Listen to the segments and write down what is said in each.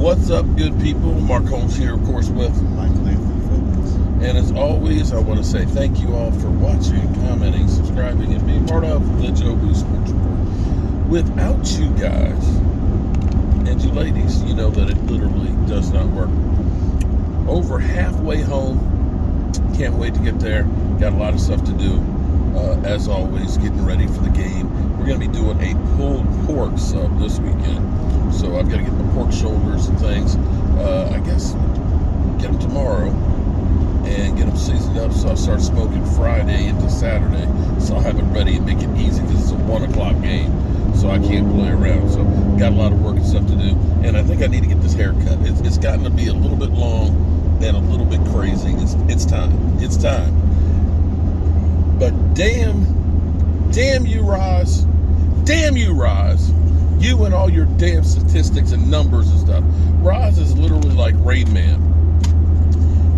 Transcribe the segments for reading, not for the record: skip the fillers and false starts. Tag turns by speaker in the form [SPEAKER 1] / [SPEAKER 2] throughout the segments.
[SPEAKER 1] What's up, good people? Mark Holmes here, of course, with
[SPEAKER 2] Michael Anthony Phillips.
[SPEAKER 1] And as always, I want to say thank you all for watching, commenting, subscribing, and being part of the Joe Boo Sports Report. Without you guys and you ladies, you know that it literally does not work. Over halfway home. Can't wait to get there. Got a lot of stuff to do. As always, getting ready for the game. We're going to be doing a pulled pork sub this weekend. So I've got to get my pork shoulders and things. I guess get them tomorrow and get them seasoned up. So I'll start smoking Friday into Saturday. So I'll have it ready and make it easy because it's a 1 o'clock game. So I can't play around. So got a lot of work and stuff to do. And I think I need to get this haircut. It's gotten to be a little bit long and a little bit crazy. It's time. It's time. But damn you, Roz. Damn you, Roz. You and all your damn statistics and numbers and stuff. Roz is literally like Rain Man.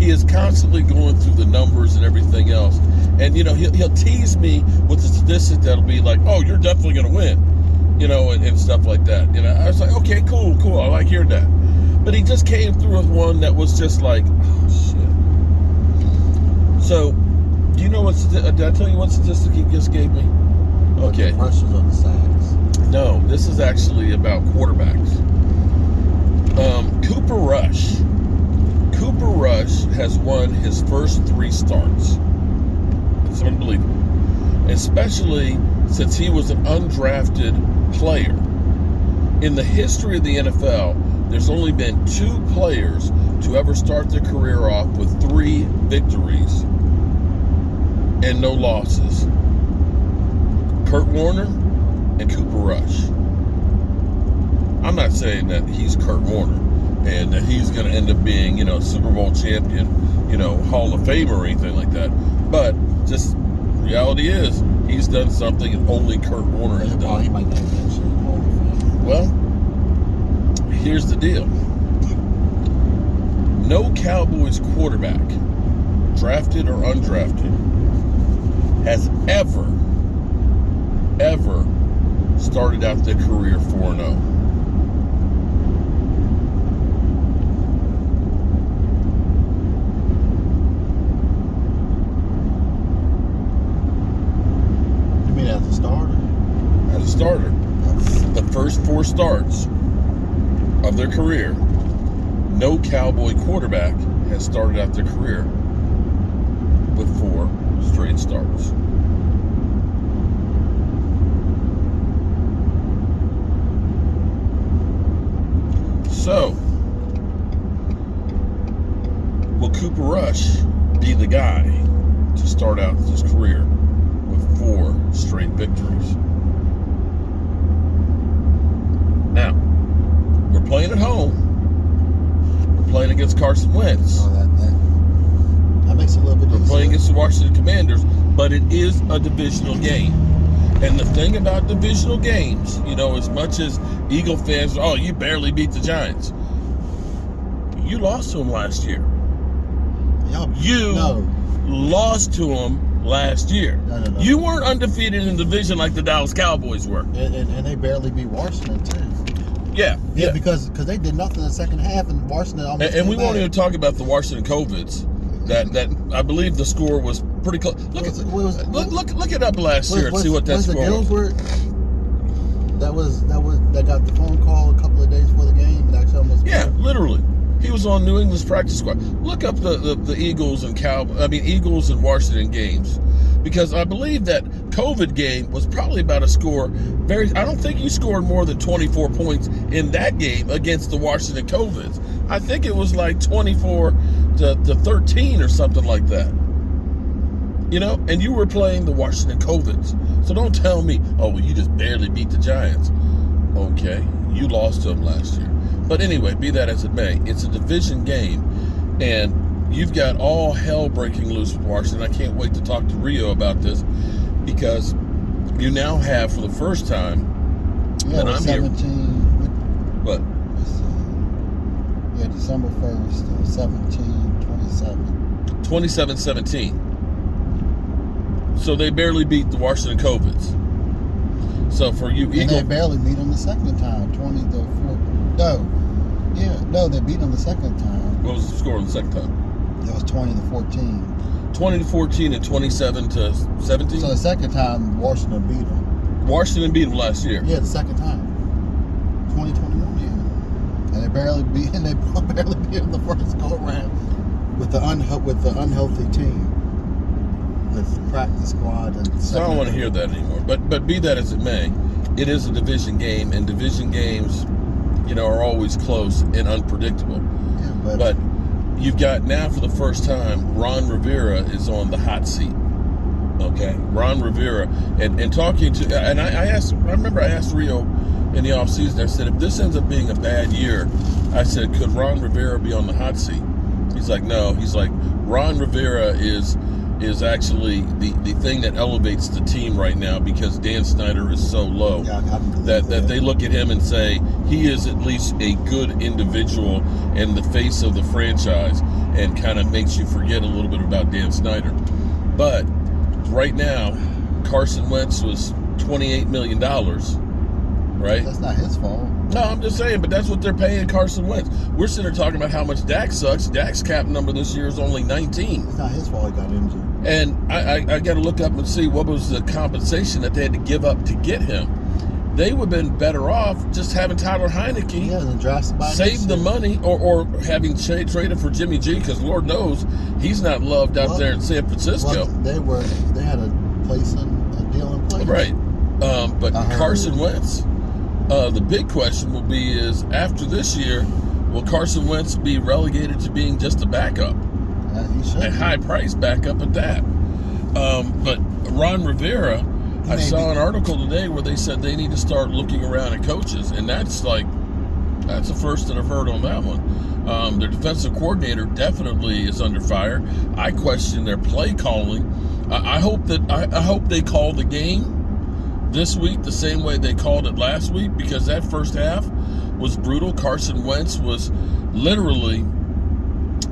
[SPEAKER 1] He is constantly going through the numbers and everything else. And, you know, he'll tease me with the statistics that'll be like, oh, you're definitely going to win. You know, and stuff like that. You know, I was like, okay, cool. I like hearing that. But he just came through with one that was just like, oh, shit. So, do you know what, did I tell you what statistic he just gave me? Okay.
[SPEAKER 2] The pressures on the sacks.
[SPEAKER 1] No, this is actually about quarterbacks. Cooper Rush has won his first 3 starts. It's unbelievable. Especially since he was an undrafted player. In the history of the NFL, there's only been 2 players to ever start their career off with 3 victories and no losses. Kurt Warner and Cooper Rush. I'm not saying that he's Kurt Warner and that he's going to end up being, you know, Super Bowl champion, you know, Hall of Famer or anything like that. But just reality is he's done something that only Kurt Warner has done.
[SPEAKER 2] He might get mentioned Hall of Fame.
[SPEAKER 1] Well, here's the deal. No Cowboys quarterback, drafted or undrafted, has ever started out their career 4-0.
[SPEAKER 2] You mean as a starter?
[SPEAKER 1] As a starter. The first 4 starts of their career, no Cowboy quarterback has started out their career with 4 straight starts. So, will Cooper Rush be the guy to start out his career with 4 straight victories? Now, we're playing at home. We're playing against Carson Wentz.
[SPEAKER 2] Oh, that makes it a little bit easier.
[SPEAKER 1] We're playing against the Washington Commanders, but it is a divisional game. And the thing about divisional games, you know, as much as Eagle fans, oh, you barely beat the Giants. You lost to them last year. Lost to them last year.
[SPEAKER 2] No.
[SPEAKER 1] You weren't undefeated in the division like the Dallas Cowboys were.
[SPEAKER 2] And they barely beat Washington, too.
[SPEAKER 1] Yeah.
[SPEAKER 2] Because they did nothing in the second half, and Washington almost
[SPEAKER 1] And we won't even talk about the Washington COVIDs. That I believe the score was pretty close. Look it up last year and see what that score was.
[SPEAKER 2] Gilbert that got the phone call a couple of days before the game and actually almost.
[SPEAKER 1] Yeah, literally. He was on New England's practice squad. Look up the Eagles and Eagles and Washington games, because I believe that COVID game was probably about a score. I don't think you scored more than 24 points in that game against the Washington COVIDs. I think it was like 24 to 13 or something like that. You know, and you were playing the Washington COVIDs. So don't tell me, oh, well, you just barely beat the Giants. Okay, you lost to them last year. But anyway, be that as it may, it's a division game, and you've got all hell breaking loose with Washington. I can't wait to talk to Rio about this, because you now have, for the first time, and I'm
[SPEAKER 2] 17,
[SPEAKER 1] here. What?
[SPEAKER 2] December 1st, 17-27.
[SPEAKER 1] 27-17. So they barely beat the Washington COVIDs. So for you Eagles,
[SPEAKER 2] and they barely beat them the second time, 20-4. No, No, they beat them the second time.
[SPEAKER 1] What was the score the second time?
[SPEAKER 2] It was 20-14.
[SPEAKER 1] 20-14 and 27-17.
[SPEAKER 2] So the second time, Washington beat them.
[SPEAKER 1] Washington beat them last year.
[SPEAKER 2] Yeah, the second time. 2021, yeah. And they barely beat them the first go around with the unhealthy team. With practice squad and
[SPEAKER 1] So I don't want to hear that anymore. But be that as it may, it is a division game, and division games, are always close and unpredictable.
[SPEAKER 2] Yeah,
[SPEAKER 1] but you've got now for the first time, Ron Rivera is on the hot seat. Okay, Ron Rivera, and talking to, and I remember I asked Rio in the offseason, I said, if this ends up being a bad year, I said, could Ron Rivera be on the hot seat? He's like, no. He's like, Ron Rivera is actually the thing that elevates the team right now because Dan Snyder is so low that they look at him and say he is at least a good individual and the face of the franchise, and kind of makes you forget a little bit about Dan Snyder. But right now, Carson Wentz was $28 million, right?
[SPEAKER 2] That's not his fault.
[SPEAKER 1] No, I'm just saying, but that's what they're paying Carson Wentz. We're sitting there talking about how much Dak sucks. Dak's cap number this year is only 19.
[SPEAKER 2] It's not his fault he got injured.
[SPEAKER 1] And I got to look up and see what was the compensation that they had to give up to get him. They would have been better off just having Tyler Heineke save the money, or having traded for Jimmy G, because Lord knows he's not loved out there in San Francisco.
[SPEAKER 2] Well, they had a deal in place.
[SPEAKER 1] Right. But Carson Wentz, the big question will be is, after this year, will Carson Wentz be relegated to being just a backup?
[SPEAKER 2] He should.
[SPEAKER 1] A high-priced backup at that. But Ron Rivera, I saw an article today where they said they need to start looking around at coaches, and that's the first that I've heard on that one. Their defensive coordinator definitely is under fire. I question their play calling. I hope they call the game this week the same way they called it last week, because that first half was brutal. Carson Wentz was literally,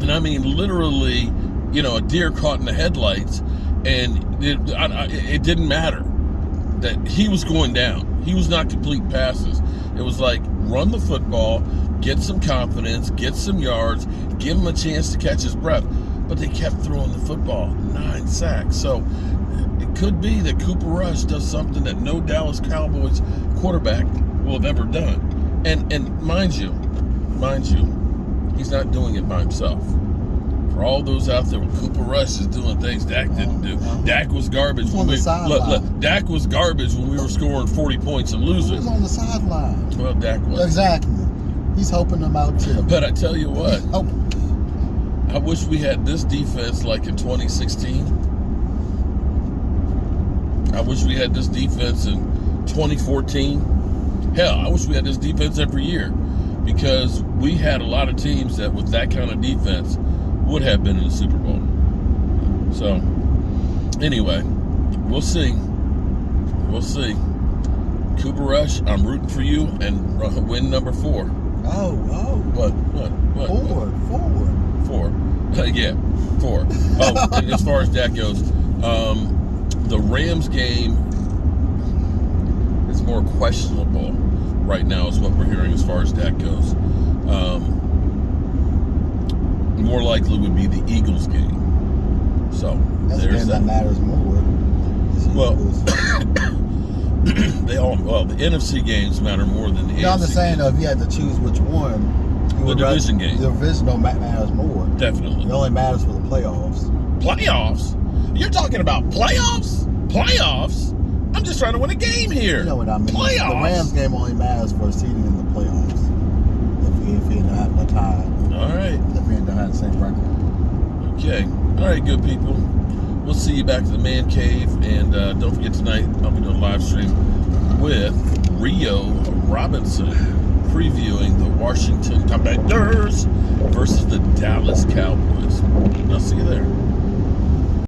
[SPEAKER 1] and I mean literally, a deer caught in the headlights, and it didn't matter that he was going down. He was not complete passes. It was like, run the football, get some confidence, get some yards, give him a chance to catch his breath. But they kept throwing the football, 9 sacks. So it could be that Cooper Rush does something that no Dallas Cowboys quarterback will have ever done. And mind you, he's not doing it by himself. For all those out there, Cooper Rush is doing things Dak didn't do. Dak was garbage. Dak was garbage when we were scoring 40 points and losing.
[SPEAKER 2] He was on the sideline.
[SPEAKER 1] Well, Dak was.
[SPEAKER 2] Exactly. He's helping them out too.
[SPEAKER 1] But I tell you what, I wish we had this defense like in 2016. I wish we had this defense in 2014. Hell, I wish we had this defense every year, because we had a lot of teams that with that kind of defense would have been in the Super Bowl. So, anyway, we'll see. Cooper Rush, I'm rooting for you, and win number 4. What? Four. Yeah, 4. Oh, and as far as Dak goes, the Rams game is more questionable right now, is what we're hearing as far as Dak goes. More likely would be the Eagles game. So there's
[SPEAKER 2] that matters more.
[SPEAKER 1] Well, the NFC games matter more than the AFC.
[SPEAKER 2] I'm just saying, though, if you had to choose which one,
[SPEAKER 1] the division game.
[SPEAKER 2] The division matters more.
[SPEAKER 1] Definitely.
[SPEAKER 2] It only matters for the playoffs.
[SPEAKER 1] Playoffs? You're talking about playoffs? Playoffs? I'm just trying to win a game here.
[SPEAKER 2] You know what I mean?
[SPEAKER 1] Playoffs.
[SPEAKER 2] The Rams game only matters for seeding in the playoffs. If we end up having a tie.
[SPEAKER 1] All right.
[SPEAKER 2] If we end up having the same record.
[SPEAKER 1] Okay. All right, good people. We'll see you back to the man cave, and don't forget tonight I'll be doing a live stream with Rio Robinson, previewing the Washington Commanders versus the Dallas Cowboys. I'll see you there.